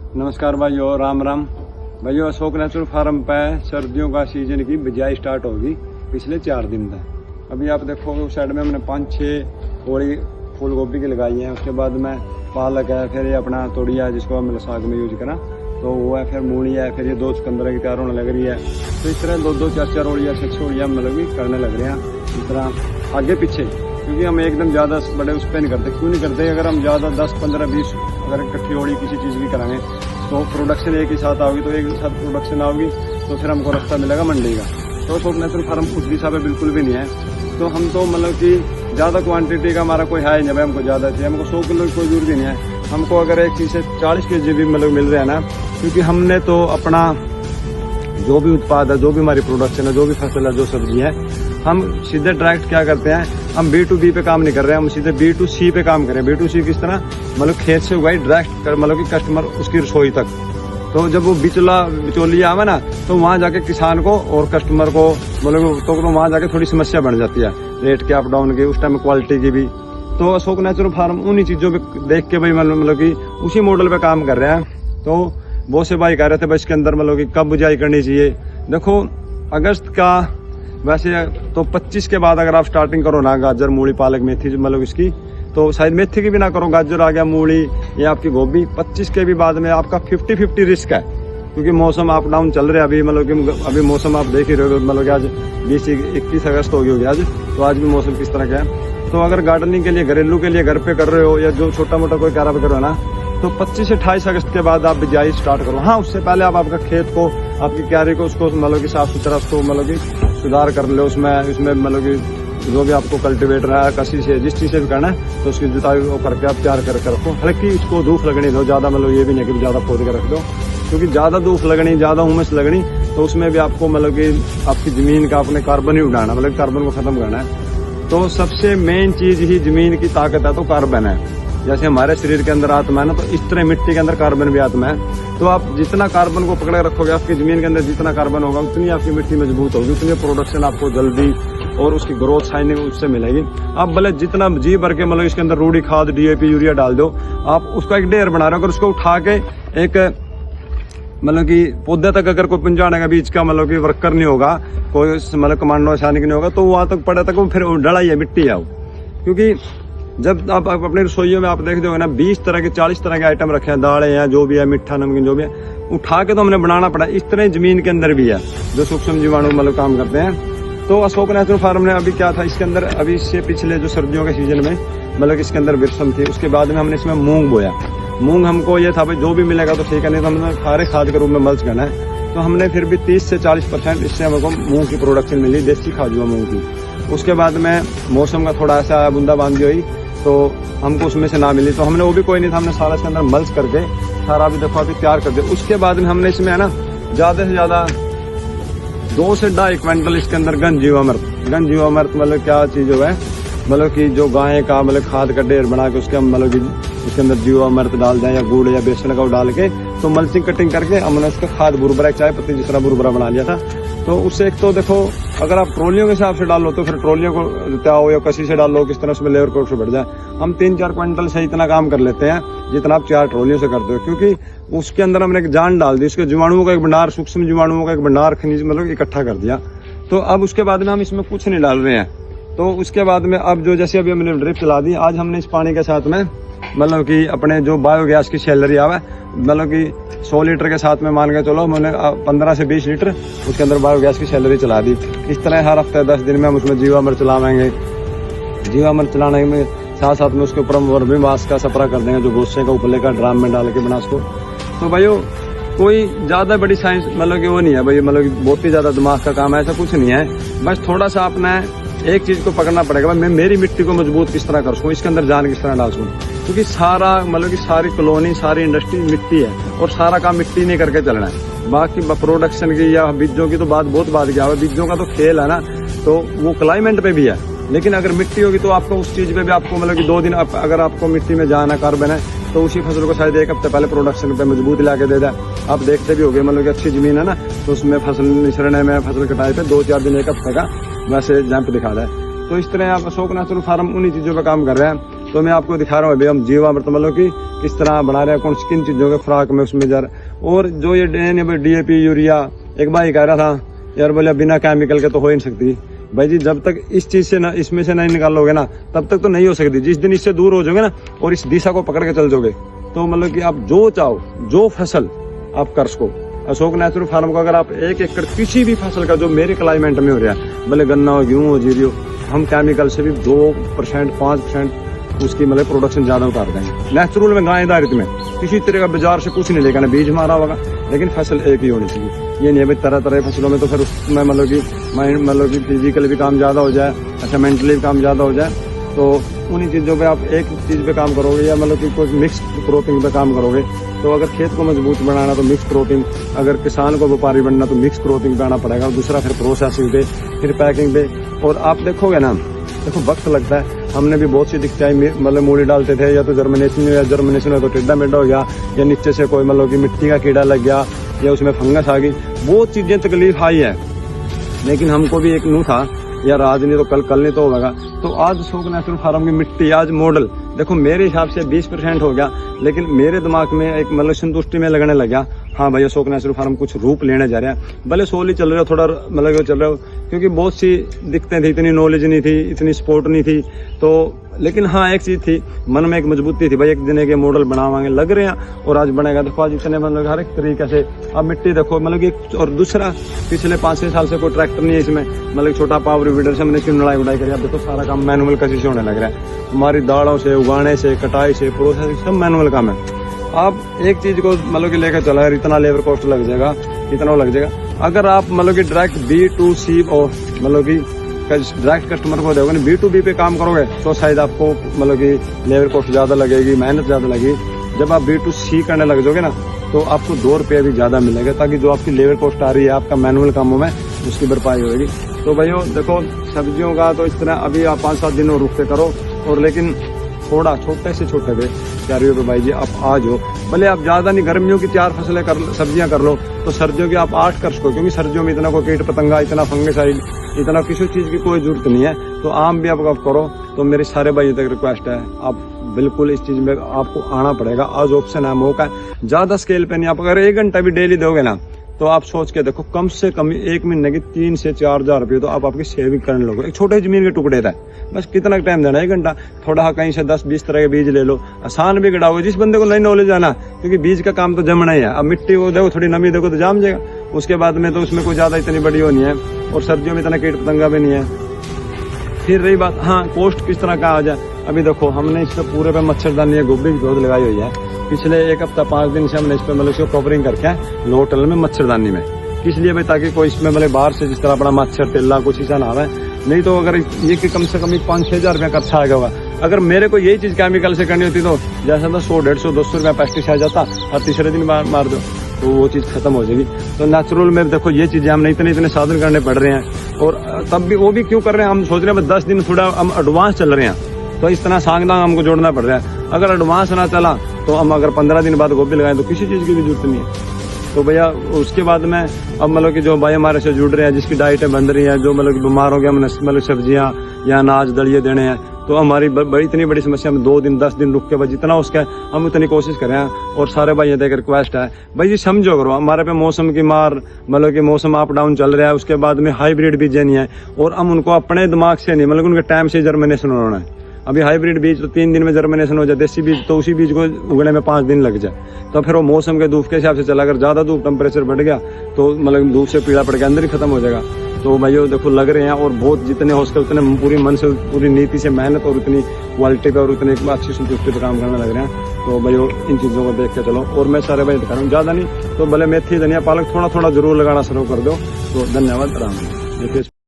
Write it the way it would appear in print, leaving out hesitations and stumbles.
नमस्कार भाइयों, राम राम भाइयों। अशोक नेचुरल फार्म पे सर्दियों का सीजन की बिजाई स्टार्ट होगी पिछले 4 दिन तक। अभी आप देखो उस साइड में हमने 5-6 कोड़ी फूल गोभी की लगाई है। उसके बाद में पालक है, फिर ये अपना तोड़िया है जिसको हम साग में यूज करा, तो वो है, फिर मूली है, फिर ये 2 चुकंदर की तैयार होने लग रही है। तो इस तरह 2-2, 4-4 ओड़िया, 6 ओड़िया मतलब भी करने लग रहे हैं इस तरह आगे पीछे, क्योंकि हम एकदम ज़्यादा बड़े उस पर नहीं करते। क्यों नहीं करते? अगर हम ज़्यादा 10, 15, 20 अगर इकट्ठी ओड़ी किसी चीज़ की कराएंगे तो प्रोडक्शन एक ही साथ आओगी, तो एक ही साथ प्रोडक्शन आओगी तो फिर हमको रास्ता मिलेगा मंडी का। तो अशोक नेचुरल फार्म उस दिशा पे बिल्कुल भी नहीं है। तो हम तो मतलब कि ज़्यादा क्वांटिटी का हमारा कोई है नहीं भाई, हमको ज़्यादा चाहिए, हमको 100 किलो की कोई जरूरत नहीं है। हमको अगर एक चीज़ से 40 kg भी मतलब मिल रहा है ना, क्योंकि हमने तो अपना जो भी उत्पाद है, जो भी हमारी प्रोडक्शन है, जो भी फसल है, जो सब्जी है, हम सीधे डायरेक्ट क्या करते हैं, हम B2B पे काम नहीं कर रहे हैं, हम सीधे B2C पे काम करें। B2C किस तरह? मतलब खेत से उगाई डायरेक्ट मतलब कि कस्टमर उसकी रसोई तक। तो जब वो बिचौलिया आवे ना, तो वहाँ जाके किसान को और कस्टमर को मतलब तो वहाँ जाके थोड़ी समस्या बढ़ जाती है, रेट के अप डाउन की, उस टाइम क्वालिटी की भी। तो अशोक नेचुरल फार्म उन्हीं चीज़ों पे देख के भाई मतलब कि उसी मॉडल पे काम कर रहे हैं। तो बहुत से भाई कह रहे थे भाई इसके अंदर मतलब कि कब बुझाई करनी चाहिए। देखो अगस्त का वैसे तो 25 के बाद अगर आप स्टार्टिंग करो ना, गाजर, मूली, पालक, मेथी मतलब इसकी, तो शायद मेथी की भी ना करो, गाजर आ गया, मूली या आपकी गोभी, 25 के भी बाद में आपका 50-50 रिस्क है, क्योंकि मौसम अप डाउन चल रहा है अभी। मतलब कि अभी मौसम आप देख ही रहे हो, मतलब कि आज 20-21 अगस्त होगी आज, तो आज भी मौसम किस तरह का है। तो अगर गार्डनिंग के लिए, घरेलू के लिए घर पे कर रहे हो या जो छोटा मोटा कोई कारा पे करो ना, तो 25 से 28 अगस्त के बाद आप बिजाई स्टार्ट करो। हाँ, उससे पहले आप आपका खेत को, आपकी क्यारी को, उसको मतलब कि साफ सुथरा, उसको मतलब कि सुधार कर लो। उसमें मतलब कि जो भी आपको कल्टीवेटर है, कसी से, जिस चीज़ से भी करना है, तो उसकी जुताई वो करके आप तैयार करके रखो। हल्की उसको धूप लगनी दो, ज़्यादा मतलब ये भी नहीं कि ज़्यादा खोद के रख दो, क्योंकि ज़्यादा धूप लगनी, ज़्यादा उमस लगनी, तो उसमें भी आपको मतलब कि आपकी ज़मीन का अपने कार्बन ही उड़ाना, मतलब कार्बन को ख़त्म करना है। तो सबसे मेन चीज़ ही ज़मीन की ताकत है, तो कार्बन है। जैसे हमारे शरीर के अंदर आत्मा है ना, तो इस तरह मिट्टी के अंदर कार्बन भी आत्मा है। तो आप जितना कार्बन को पकड़े रखोगे, आपकी जमीन के अंदर जितना कार्बन होगा, उतनी आपकी मिट्टी मजबूत होगी, उतनी प्रोडक्शन आपको जल्दी और उसकी ग्रोथ शाइनिंग उससे मिलेगी। आप भले जितना जी भर के मतलब इसके अंदर रूढ़ी खाद, DAP, यूरिया डाल दो, आप उसका एक ढेर बना रहे हो, अगर उसको उठा के एक मतलब कि पौधे तक अगर कोई पहुंचाने का बीच का मतलब कि वर्कर नहीं होगा, कोई मतलब कमांडो सैनिक नहीं होगा, तो वहां तक पड़े तक वो फिर डला ही है, मिट्टी है वो। क्योंकि जब आप अपनी रसोइयों में आप देख दोगे ना, 20 तरह के, 40 तरह के आइटम रखे हैं, दालें हैं, जो भी है, मीठा नमकीन जो भी है, उठा के तो हमने बनाना पड़ा। इस तरह जमीन के अंदर भी है जो सूक्ष्म जीवाणु मतलब काम करते हैं। तो अशोक नेचुरल फार्म ने अभी क्या था इसके अंदर, अभी इससे पिछले जो सर्दियों के सीजन में मतलब इसके अंदर विरसम थी, उसके बाद में हमने इसमें मूंग बोया। मूंग हमको ये था भाई जो भी मिलेगा तो ठीक है, नहीं तो हमने सारे खाद के रूप में मल्च करना है। तो हमने फिर भी 30 से 40% इससे हमको मूंग की प्रोडक्शन मिली, देसी खाद हुआ मूंग की। उसके बाद में मौसम का थोड़ा ऐसा बूंदाबांदी हुई, तो हमको उसमें से ना मिली, तो हमने वो भी कोई नहीं था, हमने सारा इसके अंदर मल्च करके सारा भी देखो अभी तैयार कर दिया। उसके बाद में हमने इसमें है ना ज़्यादा से ज़्यादा 2 से 2.5 क्विंटल इसके अंदर घन जीवामृत मतलब क्या चीज़ है, मतलब कि जो गाय का मतलब खाद का ढेर बना के उसके मतलब कि उसके अंदर जीवामृत डाल दें या गुड़ या बेसन का डाल के, तो मल्चिंग कटिंग करके हमने उसका खाद बुरबरा, चाय पत्ती जिस तरह बुरबरा बना लिया था। तो उससे एक तो देखो अगर आप ट्रॉलियों के हिसाब से डालो तो फिर ट्रॉलियों को त्याओ या कसी से डालो, किस तरह उसमें लेबर कोट से बढ़ जाए। हम 3-4 क्विंटल से इतना काम कर लेते हैं जितना आप 4 ट्रॉलियों से करते हो, क्योंकि उसके अंदर हमने एक जान डाल दी, उसके जीवाणुओं का एक भंडार, सूक्ष्म जीवाणुओं का एक भंडार, खनिज मतलब इकट्ठा कर दिया। तो अब उसके बाद में हम इसमें कुछ नहीं डाल रहे हैं। तो उसके बाद में अब जो जैसे अभी हमने ड्रिप चला दी, आज हमने इस पानी के साथ में मतलब कि अपने जो बायोगैस की सैलरी आवे, मतलब कि 100 लीटर के साथ में मान के चलो मैंने 15 से 20 लीटर उसके अंदर बायोगैस की सैलरी चला दी। इस तरह हर हफ्ते 10 दिन में हम उसमें जीवामृत चलाएंगे। जीवामृत चलाने में साथ साथ में उसके ऊपर हम वर्मी मास का स्प्रे कर देंगे, जो गोश्ते का उपले का ड्राम में डाल के बना उसको। तो भाइयों कोई ज़्यादा बड़ी साइंस मतलब कि वो नहीं है भाई, मतलब कि बहुत ही ज़्यादा दिमाग का काम है, ऐसा कुछ नहीं है। बस थोड़ा सा आपने एक चीज़ को पकड़ना पड़ेगा, भाई मैं मेरी मिट्टी को मजबूत किस तरह कर सकूँ, इसके अंदर जान किस तरह डाल सकूँ, क्योंकि सारा मतलब कि सारी कॉलोनी, सारी इंडस्ट्री मिट्टी है, और सारा काम मिट्टी नहीं करके चलना है। बाकी प्रोडक्शन की या बीजों की तो बात बहुत बाद की है, बीजों का तो खेल है ना, तो वो क्लाइमेट पे भी है। लेकिन अगर मिट्टी होगी तो आपको उस चीज़ पे भी आपको मतलब कि 2 दिन अगर आपको मिट्टी में जाना, कार्बन है, तो उसी फसल को शायद 1 हफ्ते पहले प्रोडक्शन पे मजबूत ला के दे दे। आप देखते भी होगे मतलब कि अच्छी जमीन है ना, तो उसमें फसल निसरने में, फसल कटाई पे 2-4 दिन 1 हफ्ते का वैसे जंप दिखा रहा है। तो इस तरह आप अशोक नेचुरल फार्म उन्हीं चीज़ों पर काम कर रहे हैं। तो मैं आपको दिखा रहा हूँ अभी हम जीवामृत मतलब कि किस तरह बना रहे हैं, कौन किन चीजों के खुराक में उसमें जा रहा। और जो ये DAP यूरिया, एक भाई कह रहा था यार बोले बिना केमिकल के तो हो ही नहीं सकती। भाई जी जब तक इस चीज से ना इसमें से नहीं निकालोगे ना तब तक तो नहीं हो सकती। जिस दिन इससे दूर हो जाओगे ना और इस दिशा को पकड़ के चल जाओगे तो मतलब कि आप जो चाहो जो फसल आप कर सको। अशोक नेचुरल फार्म को अगर आप 1 एकड़ किसी भी फसल का जो मेरे क्लाइमेट में हो रहा है, भले गन्ना हो, गेहूं हो, जीरी हो, हम केमिकल से भी 2% 5% उसकी मतलब प्रोडक्शन ज्यादा उतार देंगे। नेचुरल में गाय आधारित में किसी तरह का बाजार से कुछ नहीं लेगा, ना बीज मारा होगा, लेकिन फसल एक ही होनी चाहिए। ये नहीं है भाई तरह तरह की फसलों में तो फिर उसमें मतलब कि माइंड मतलब कि फिजिकली भी काम ज्यादा हो जाए, अच्छा मेंटली भी काम ज्यादा हो जाए। तो उन्हीं चीजों पे आप एक चीज पे काम करोगे या मतलब कि कोई मिक्स क्रॉपिंग पे काम करोगे। तो अगर खेत को मजबूत बनाना तो मिक्स क्रॉपिंग, अगर किसान को व्यापारी बनना तो मिक्स क्रॉपिंग पे आना पड़ेगा। और दूसरा फिर प्रोसेसिंग पे, फिर पैकिंग पे। और आप देखोगे ना, देखो वक्त लगता है। हमने भी बहुत सी दिक्कतें मतलब मूली डालते थे या तो जर्मिनेशन हो तो टेढ़ा मेढ़ा हो गया, या नीचे से कोई मतलब कि मिट्टी का कीड़ा लग गया या उसमें फंगस आ गई, बहुत चीजें तकलीफ आई है। लेकिन हमको भी एक नू था यार आज नहीं तो कल नहीं तो होगा। तो आज अशोक नेचुरल फार्म की मिट्टी आज मॉडल देखो मेरे हिसाब से 20% हो गया, लेकिन मेरे दिमाग में एक मतलब संतुष्टि में लगने लग गया। हाँ भाई अशोक नेचुरल फार्म कुछ रूप लेने जा रहा है, भले सोली चल रहा हो, थोड़ा मतलब चल रहा हो, क्योंकि बहुत सी दिक्कतें थी, इतनी नॉलेज नहीं थी, इतनी सपोर्ट नहीं थी। तो लेकिन हाँ एक चीज थी, मन में एक मजबूती थी भाई एक दिन के मॉडल बनावांगे, लग रहे हैं और आज बनेगा। देखो आज इतने मतलब हर एक तरीके से अब मिट्टी देखो मतलब कि। और दूसरा पिछले 5-6 साल से कोई ट्रैक्टर नहीं है इसमें, मतलब छोटा पावर वीडर से हमने क्यों लड़ाई उड़ाई करी। अब देखो सारा काम मैनुअल कसी से होने लग रहा है। हमारी दाड़ों से, उगाने से, कटाई से, प्रोसेसिंग सब मैनुअल काम है। आप एक चीज को मतलब कि लेकर चला यार इतना लेबर कॉस्ट लग जाएगा, इतना लग जाएगा। अगर आप मतलब कि डायरेक्ट B2C और मतलब कि डायरेक्ट कस्टमर को दोगे ना, B2B पे काम करोगे तो शायद आपको मतलब कि लेबर कॉस्ट ज्यादा लगेगी, मेहनत ज्यादा लगेगी। जब आप B2C करने लग जाओगे ना तो आपको 2 रुपये भी ज्यादा मिलेगा, ताकि जो आपकी लेबर कॉस्ट आ रही है आपका मैनुअल कामों में उसकी भरपाई होगी। तो भाइयों देखो सब्जियों का तो इस तरह अभी आप 5-7 दिन रुक के करो, और लेकिन थोड़ा छोटे से छोटे पे प्यारियों पे भाई जी आप आ जाओ। भले आप ज्यादा नहीं, गर्मियों की 4 फसलें सब्जियां कर लो तो सर्दियों की आप 8 कर सको, क्योंकि सर्दियों में इतना कोई कीट पतंगा, इतना फंगिसाइड, इतना किसी चीज की कोई जरूरत नहीं है। तो आम भी आप करो। तो मेरे सारे भाई तक रिक्वेस्ट है, आप बिल्कुल इस चीज में आपको आना पड़ेगा। आज ऑप्शन है, मौका है, ज्यादा स्केल पे नहीं। आप अगर 1 घंटा भी डेली दोगे ना तो आप सोच के देखो कम से कम 1 महीने की 3 से 4 हजार रुपये तो आप आपकी सेविंग करने लोगे। एक छोटे जमीन के टुकड़े था, बस कितना टाइम देना, 1 घंटा। थोड़ा कहीं से 10-20 तरह के बीज ले लो, आसान भी गड़ाओगे। जिस बंदे को नई नॉलेज है ना, क्योंकि बीज का काम तो जमना ही है। अब मिट्टी को देखो, थोड़ी नमी देखो तो जाम जाएगा, उसके बाद में तो उसमें कोई ज्यादा इतनी बड़ी वो नहीं है, और सर्दियों में इतना कीट पतंगा भी नहीं है। फिर रही बात हाँ कॉस्ट किस तरह का आ जाए। अभी देखो हमने इसके पूरे पे मच्छरदानी गोभी की पौध लगाई हुई है। पिछले 1 हफ्ता 5 दिन से हमने इस पे मतलब इसको कवरिंग करके लो टल में मच्छरदानी में, किस लिए भाई, ताकि कोई इसमें मतलब बाहर से जिस तरह बड़ा मच्छर तेला कुछ ऐसा ना आवे। नहीं तो अगर ये कि कम से कम 5-6 हजार रुपया खर्चा आ गया। अगर मेरे को यही चीज केमिकल से करनी होती तो जैसा था 100-150-200 रुपया पेस्टिसाइड जाता, हर तीसरे दिन मार दो तो वो चीज खत्म हो जाएगी। तो नेचुरल में देखो ये चीजें हमने इतने साधन करने पड़ रहे हैं, और तब भी वो भी क्यों कर रहे हैं, हम सोच रहे हैं 10 दिन थोड़ा हम एडवांस चल रहे हैं, तो इस तरह सांगदांग हमको जोड़ना पड़ रहा है। अगर एडवांस ना चला तो हम अगर 15 दिन बाद गोभी लगाए तो किसी चीज की भी जरूरत नहीं है। तो भैया उसके बाद में अब मतलब कि जो भाई हमारे से जुड़ रहे हैं, जिसकी डाइटें बन रही हैं, जो मतलब कि बीमार हो गया, मतलब सब्जियां या अनाज दलिए देने हैं, तो हमारी बड़ी इतनी बड़ी समस्या में 2 दिन 10 दिन रुक के भाई जितना उसका हम उतनी कोशिश करें। और सारे भाई देख रिक्वेस्ट है भाई जी समझो करो, हमारे पे मौसम की मार मतलब कि मौसम अप डाउन चल रहा है, उसके बाद में हाइब्रिड बीजें नहीं है, और हम उनको अपने दिमाग से नहीं मतलब उनके टाइम से जर्मिनेशन होना है। अभी हाइब्रिड बीज तो 3 दिन में जर्मिनेशन हो जाए, देसी बीज तो उसी बीज को उगने में 5 दिन लग जाए। तो फिर वो मौसम के धूप के हिसाब से चला, अगर ज्यादा धूप टेम्परेचर बढ़ गया तो मतलब धूप से पीड़ा पड़ गया, अंदर ही खत्म हो जाएगा। तो भाइयों देखो लग रहे हैं, और बहुत जितने हो सके उतने पूरी मन से, पूरी नीति से मेहनत, और उतनी क्वालिटी पे और उतनी अच्छी संतुष्टि पे काम करने लग रहे हैं। तो भाइयों इन चीजों को देख के चलो। और मैं सारे भाई बता रहा हूँ, ज्यादा नहीं तो भले मेथी धनिया पालक थोड़ा थोड़ा जरूर लगाना शुरू कर दो। तो धन्यवाद, राम।